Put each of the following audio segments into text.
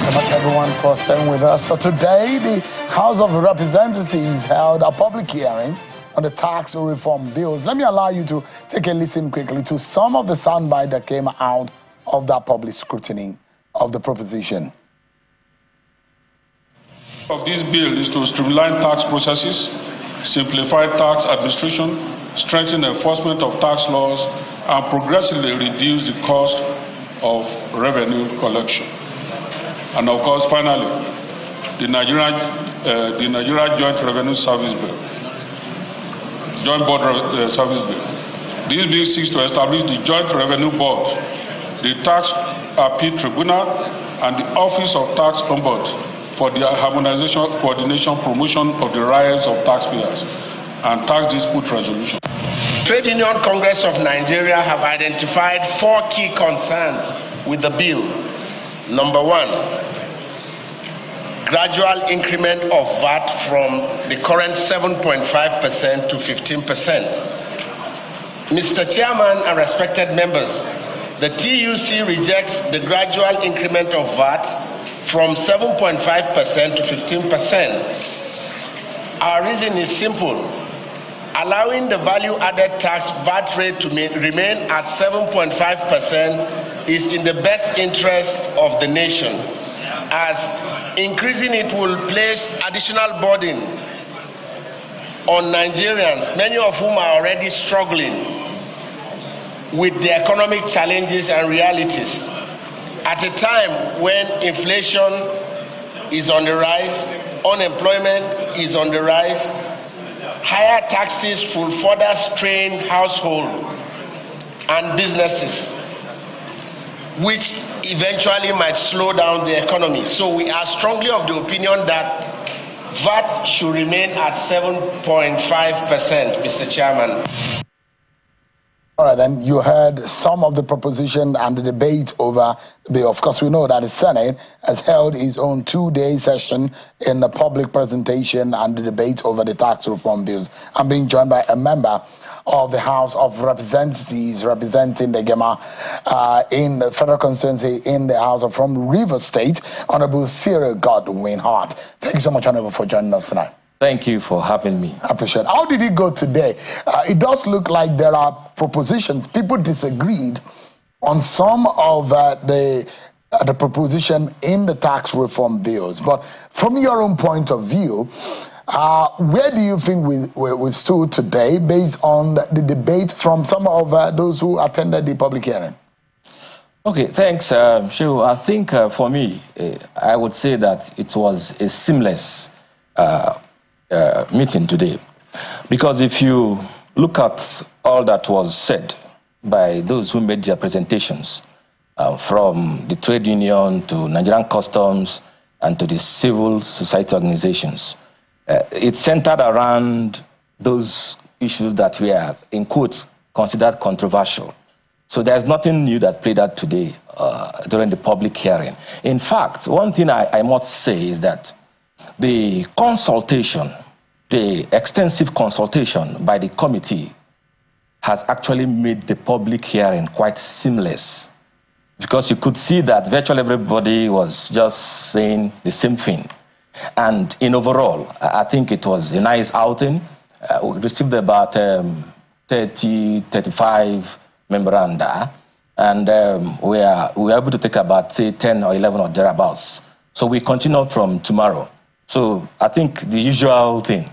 so much, everyone, for staying with us. So today, the House of Representatives held a public hearing on the tax reform bills. Let me allow you to take a listen quickly to some of the soundbite that came out of that public scrutiny of the proposition. Of this bill is to streamline tax processes, simplify tax administration, strengthen enforcement of tax laws, and progressively reduce the cost of revenue collection. And of course, finally, the Nigeria Joint Revenue Service Bill, Joint Board Service Bill. This bill seeks to establish the Joint Revenue Board, the Tax Appeal Tribunal, and the Office of Tax Ombuds for the harmonization, coordination, promotion of the rights of taxpayers and tax dispute resolution. Trade Union Congress of Nigeria have identified 4 key concerns with the bill. Number 1, gradual increment of VAT from the current 7.5% to 15%. Mr. Chairman and respected members, the TUC rejects the gradual increment of VAT from 7.5% to 15%. Our reason is simple. Allowing the value-added tax VAT rate to remain at 7.5% is in the best interest of the nation, as increasing it will place additional burden on Nigerians, many of whom are already struggling with the economic challenges and realities. At a time when inflation is on the rise, unemployment is on the rise, higher taxes will further strain households and businesses, which eventually might slow down the economy. So we are strongly of the opinion that VAT should remain at 7.5%, Mr. Chairman. All right, then you heard some of the proposition and the debate over the bill. Of course, we know that the Senate has held its own 2-day session in the public presentation and the debate over the tax reform bills. I'm being joined by a member of the House of Representatives representing the Gema in the federal constituency in the House of from Rivers State, Honorable Cyril Godwin Hart. Thank you so much, Honorable, for joining us tonight. Thank you for having me. I appreciate it. How did it go today? It does look like there are propositions. People disagreed on some of the proposition in the tax reform bills. But from your own point of view, where do you think we stood today based on the debate from some of those who attended the public hearing? Okay, thanks, Shehu. I think for me, I would say that it was a seamless meeting today. Because if you look at all that was said by those who made their presentations, from the trade union to Nigerian customs and to the civil society organizations, it centered around those issues that were, in quotes, considered controversial. So there's nothing new that played out today during the public hearing. In fact, one thing I must say is that the consultation, the extensive consultation by the committee has actually made the public hearing quite seamless, because you could see that virtually everybody was just saying the same thing. And in overall, I think it was a nice outing. We received about 35 memoranda, and we were able to take about, say, 10 or 11 or thereabouts. So we continue from tomorrow. So I think the usual thing.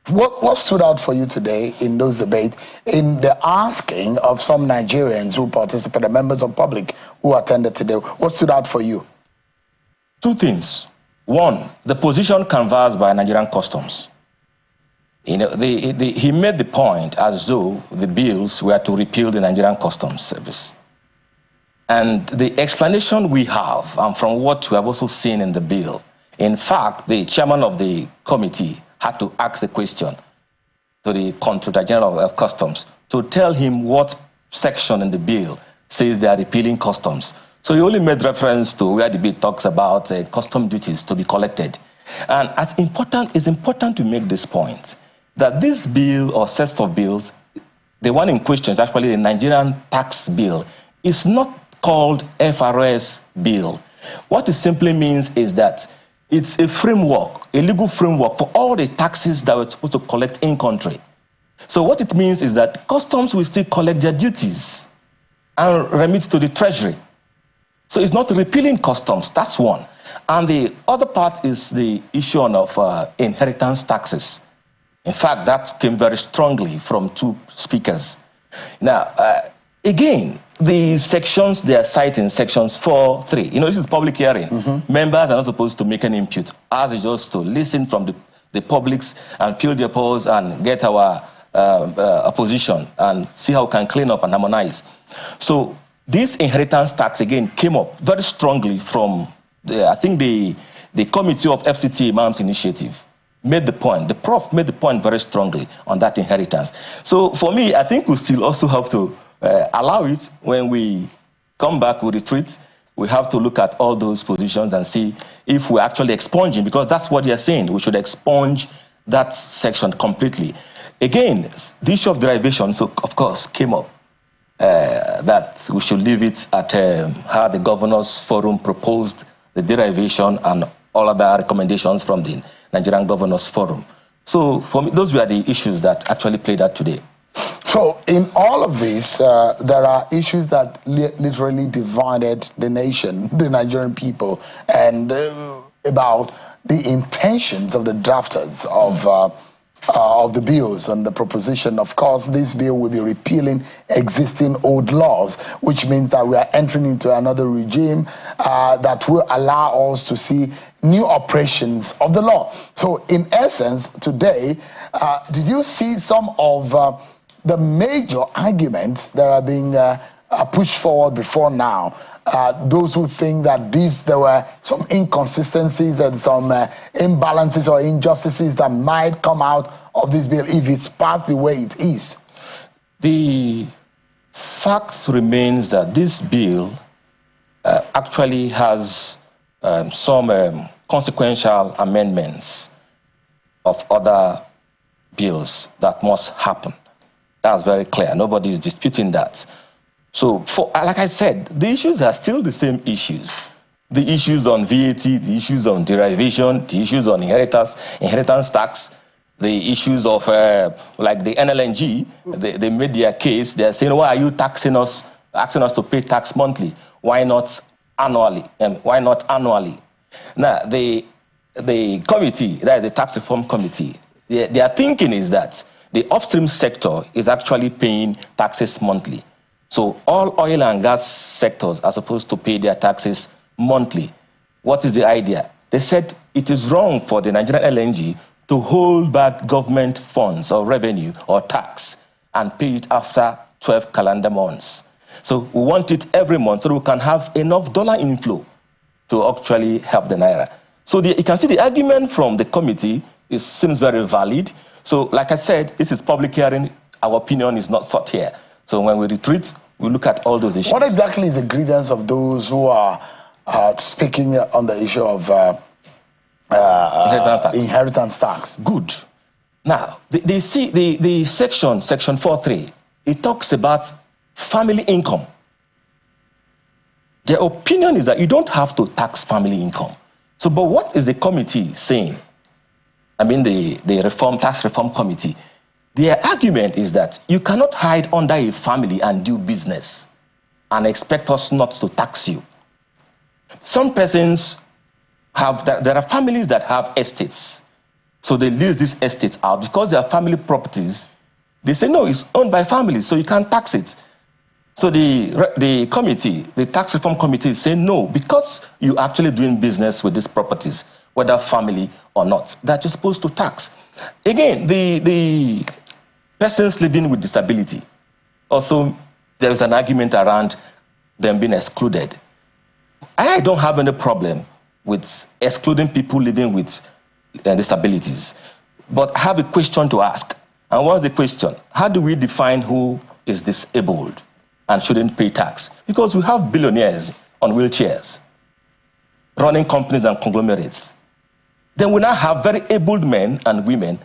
What stood out for you today in those debates, in the asking of some Nigerians who participated, members of public who attended today? What stood out for you? 2 things. 1, the position canvassed by Nigerian customs. You know, he made the point as though the bills were to repeal the Nigerian Customs Service. And the explanation we have, and from what we have also seen in the bill, in fact, the chairman of the committee had to ask the question to the Comptroller General of Customs to tell him what section in the bill says they are repealing customs. So he only made reference to where the bill talks about custom duties to be collected. And it's important to make this point, that this bill or set of bills, the one in question is actually the Nigerian tax bill, is not called FRS bill. What it simply means is that it's a framework, a legal framework for all the taxes that we're supposed to collect in country. So what it means is that customs will still collect their duties and remit to the treasury. So it's not repealing customs, that's one. And the other part is the issue of inheritance taxes. In fact, that came very strongly from two speakers. Now, again, the sections they are citing, sections 4.3. You know, this is public hearing. Members are not supposed to make an input. Ours is just to listen from the publics and fill their polls and get our opposition and see how we can clean up and harmonize. So this inheritance tax, again, came up very strongly from, I think, the Committee of FCT Imams Initiative. Made the point, the prof made the point very strongly on that inheritance. So for me, I think we still also have to allow it. When we come back with retreat, we have to look at all those positions and see if we're actually expunging, because that's what you're saying. We should expunge that section completely. Again, the issue of derivation, so of course, came up that we should leave it at how the Governors Forum proposed the derivation and all other recommendations from the Nigerian Governors Forum. So for me, those were the issues that actually played out today. So in all of this, there are issues that literally divided the nation, the Nigerian people, and about the intentions of the drafters of the bills and the proposition. Of course, this bill will be repealing existing old laws, which means that we are entering into another regime that will allow us to see new operations of the law. So in essence, today, did you see some of the major arguments that are being pushed forward before now? Those who think that there were some inconsistencies and some imbalances or injustices that might come out of this bill if it's passed the way it is. The fact remains that this bill actually has some consequential amendments of other bills that must happen. That's very clear. Nobody is disputing that. So, like I said, the issues are still the same issues. The issues on VAT, the issues on derivation, the issues on inheritance tax, the issues of, like the NLNG, they made their case. They're saying, why are you asking us to pay tax monthly? Why not annually? Why not annually? Now, the committee, that is the Tax Reform Committee, their thinking is that the upstream sector is actually paying taxes monthly. So all oil and gas sectors are supposed to pay their taxes monthly. What is the idea? They said it is wrong for the Nigerian LNG to hold back government funds or revenue or tax and pay it after 12 calendar months. So we want it every month so we can have enough dollar inflow to actually help the Naira. So you can see the argument from the committee seems very valid. So like I said, this is public hearing. Our opinion is not sought here. So when we retreat, we look at all those issues. What exactly is the grievance of those who are speaking on the issue of inheritance tax? Good. Now, they see the section 4.3, it talks about family income. Their opinion is that you don't have to tax family income. So, but what is the committee saying? I mean, the Tax Reform Committee. Their argument is that you cannot hide under a family and do business and expect us not to tax you. Some persons there are families that have estates. So they lease these estates out because they are family properties. They say, no, it's owned by families, so you can't tax it. So the committee, the Tax Reform Committee, is saying, no, because you're actually doing business with these properties, whether family or not, that you're supposed to tax. Again, the persons living with disability, also there's an argument around them being excluded. I don't have any problem with excluding people living with disabilities, but I have a question to ask. And what's the question? How do we define who is disabled and shouldn't pay tax? Because we have billionaires on wheelchairs running companies and conglomerates. Then we now have very able men and women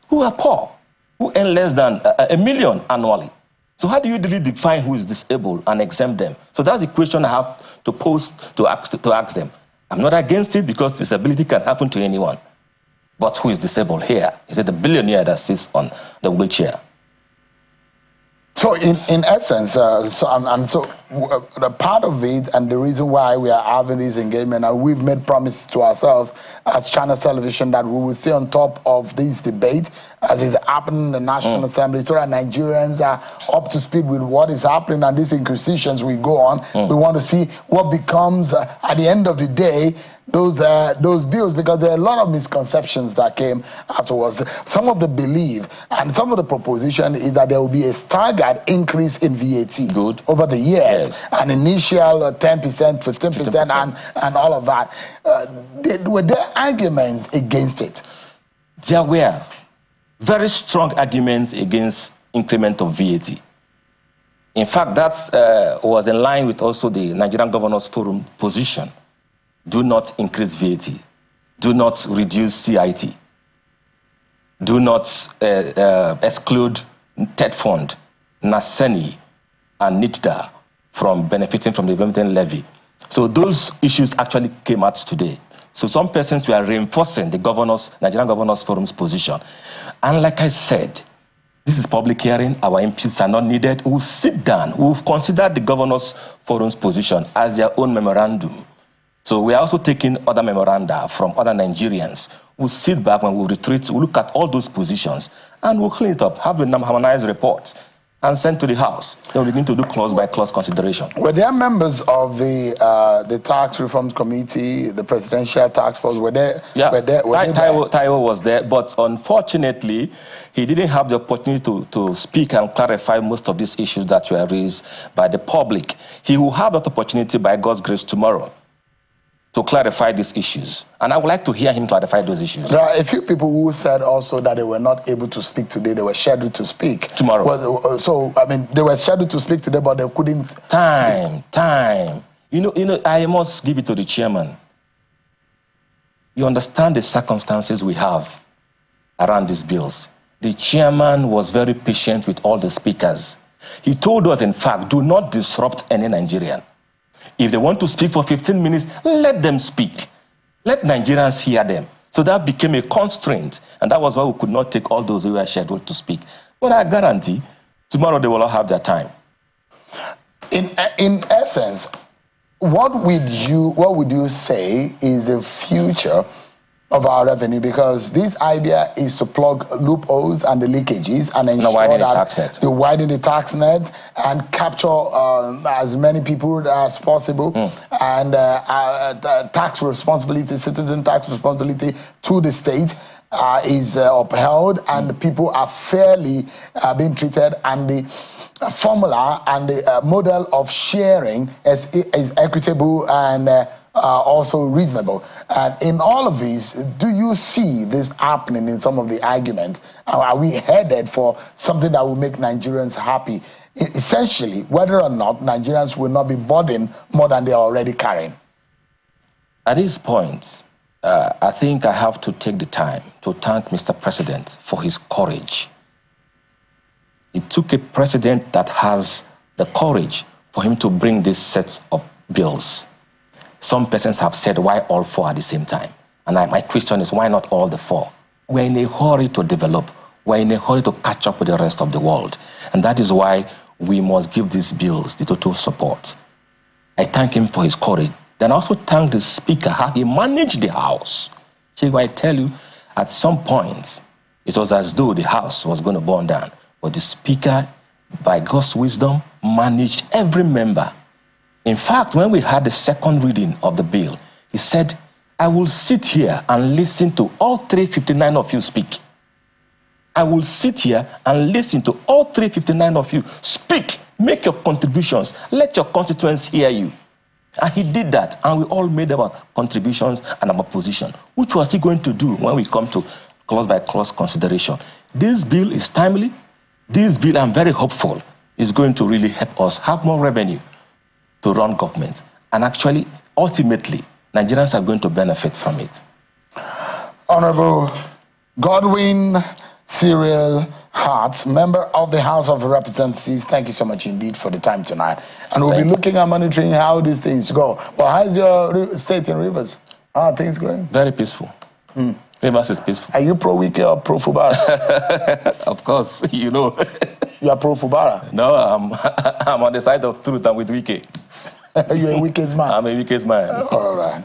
who are poor, who earn less than $1 million annually. So how do you really define who is disabled and exempt them? So that's the question I have to pose to ask them. I'm not against it because disability can happen to anyone. But who is disabled here? Is it the billionaire that sits on the wheelchair? So in essence, the part of it and the reason why we are having this engagement, and we've made promise to ourselves as China Television that we will stay on top of this debate as it's happening in the National Assembly, so that Nigerians are up to speed with what is happening and these inquisitions we go on. We want to see what becomes, at the end of the day, those bills, because there are a lot of misconceptions that came afterwards. Some of the belief and some of the proposition is that there will be a staggered increase in VAT over the years, an initial 10%, 15%, and all of that. Were there arguments against it? There were very strong arguments against increment of VAT. In fact, that was in line with also the Nigerian Governors Forum position. Do not increase VAT. Do not reduce CIT. Do not exclude TED Fund, NASENI, and NITDA from benefiting from the environmental levy. So those issues actually came out today. So some persons were reinforcing the Nigerian Governors Forum's position. And like I said, this is public hearing. Our MPs are not needed. We'll sit down. We'll consider the Governors Forum's position as their own memorandum. So we are also taking other memoranda from other Nigerians. We'll sit back when we retreat, we'll look at all those positions, and we'll clean it up, have a harmonized report, and send to the House. Then we'll begin to do clause-by-clause consideration. Were there members of the Tax Reforms Committee, the Presidential Task Force, were they? Yeah, Taiwo was there, but unfortunately, he didn't have the opportunity to speak and clarify most of these issues that were raised by the public. He will have that opportunity by God's grace tomorrow to clarify these issues. And I would like to hear him clarify those issues. There are a few people who said also that they were not able to speak today. They were scheduled to speak tomorrow. So, I mean, they were scheduled to speak today, but they couldn't Time. You know, I must give it to the chairman. You understand the circumstances we have around these bills. The chairman was very patient with all the speakers. He told us, in fact, do not disrupt any Nigerian. If they want to speak for 15 minutes, let them speak. Let Nigerians hear them. So that became a constraint, and that was why we could not take all those who were scheduled to speak. But I guarantee, tomorrow they will all have their time. In essence, what would you say is the future of our revenue? Because this idea is to plug loopholes and the leakages and ensure that you widen the tax net and capture as many people as possible, and tax responsibility, citizen tax responsibility to the state is upheld, and people are fairly being treated, and the formula and the model of sharing is equitable and also reasonable. And in all of these, do you see this happening in some of the arguments? Are we headed for something that will make Nigerians happy? Essentially, whether or not Nigerians will not be burdened more than they are already carrying. At this point, I think I have to take the time to thank Mr. President for his courage. It took a president that has the courage for him to bring this set of bills. Some persons have said, why all four at the same time? And my question is, why not all the four? We're in a hurry to develop. We're in a hurry to catch up with the rest of the world. And that is why we must give these bills the total support. I thank him for his courage. Then I also thank the Speaker, how he managed the House. See, I tell you, at some point, it was as though the House was going to burn down. But the Speaker, by God's wisdom, managed every member. In fact, when we had the second reading of the bill, he said, I will sit here and listen to all 359 of you speak. I will sit here and listen to all 359 of you speak. Make your contributions. Let your constituents hear you. And he did that, and we all made our contributions and our position. Which was he going to do when we come to clause-by-clause consideration? This bill is timely. This bill, I'm very hopeful, is going to really help us have more revenue to run government. And actually, ultimately, Nigerians are going to benefit from it. Honorable Godwin Cyril Hart, member of the House of Representatives. Thank you so much indeed for the time tonight. And we'll be looking at monitoring how these things go. But how's your state in Rivers? How are things going? Very peaceful. Rivers is peaceful. Are you pro-Wike or pro-Fubara? Of course, you know. You are pro-Fubara? No, I'm on the side of truth. I'm with Wike. You're a Wike's man? I'm a Wike's man. All right.